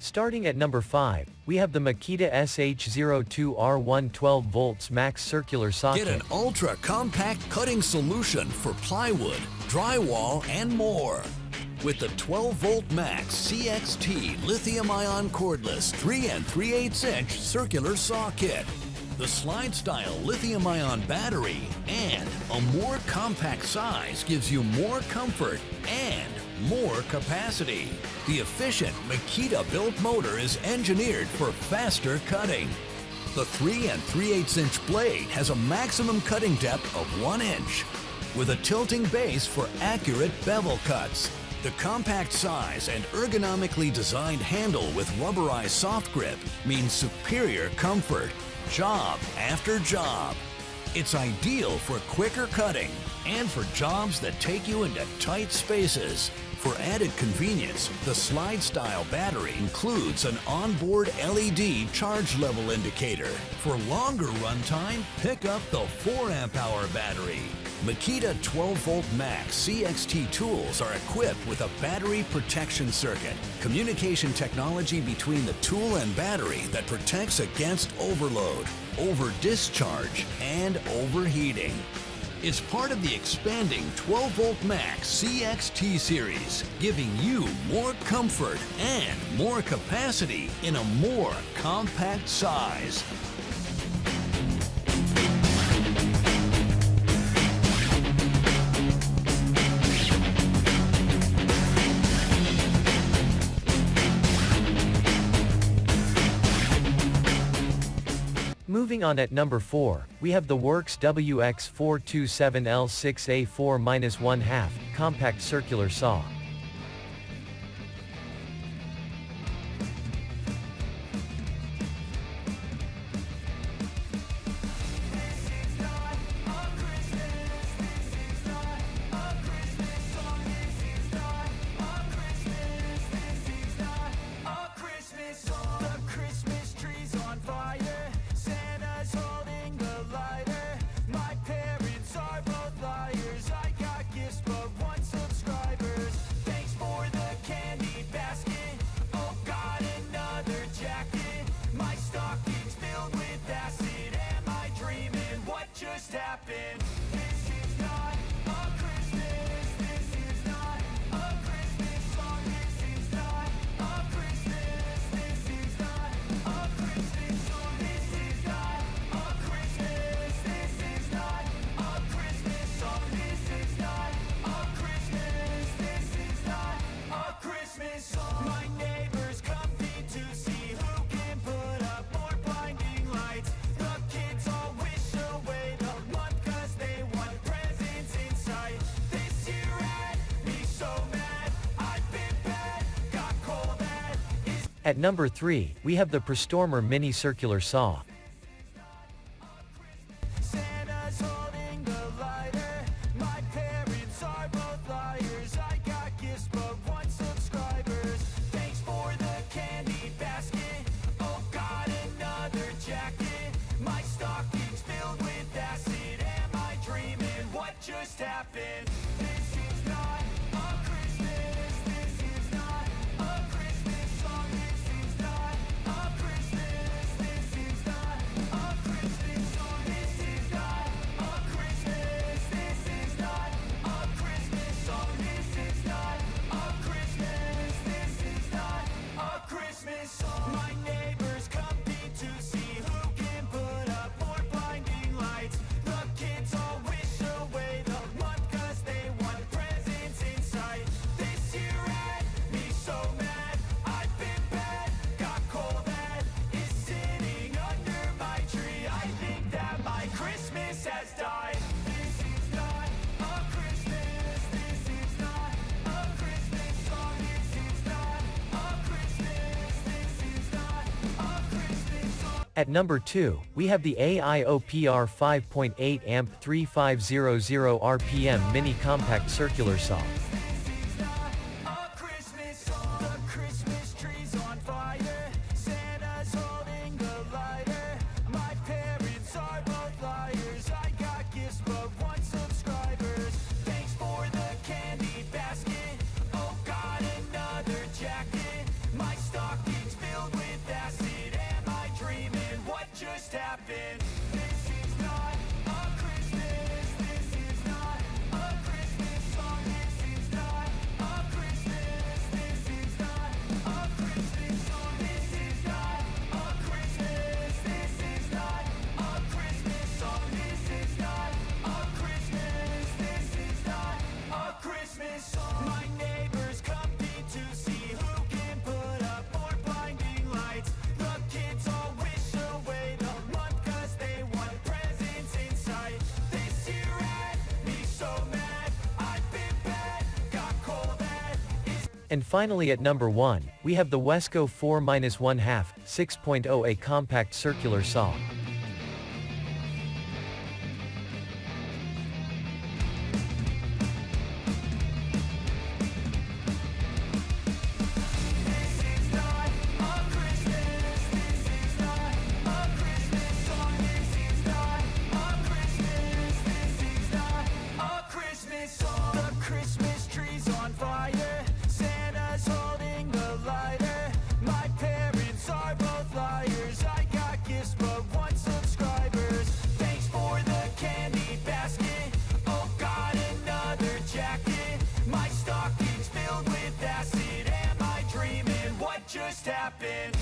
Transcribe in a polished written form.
Starting at number 5, we have the Makita SH02R1 12 volts max circular saw Get kit. an ultra-compact cutting solution for plywood, drywall, and more. With the 12-volt max CXT lithium-ion cordless 3 3/8-inch circular saw kit, the slide-style lithium-ion battery, and a more compact size gives you more comfort and more capacity. The efficient Makita-built motor is engineered for faster cutting. The 3 3/8-inch blade has a maximum cutting depth of 1 inch, with a tilting base for accurate bevel cuts. The compact size and ergonomically designed handle with rubberized soft grip means superior comfort, job after job. It's ideal for quicker cutting and for jobs that take you into tight spaces. For added convenience, the slide-style battery includes an onboard LED charge level indicator. For longer runtime, pick up the 4 amp-hour battery. Makita 12-volt max CXT tools are equipped with a battery protection circuit, communication technology between the tool and battery that protects against overload, over-discharge, and overheating. It's part of the expanding 12-volt max CXT series, giving you more comfort and more capacity in a more compact size. Moving on at number 4, we have the WORX WX427L6A4-1/2 compact circular saw. At number 3, we have the Prestormer Mini Circular Saw. At number 2, we have the AIOPR 5.8 amp 3500 RPM Mini Compact Circular Saw. My stockings And finally at number 1, we have the WESCO 4-1/2 6.0 A compact circular saw. Just happened.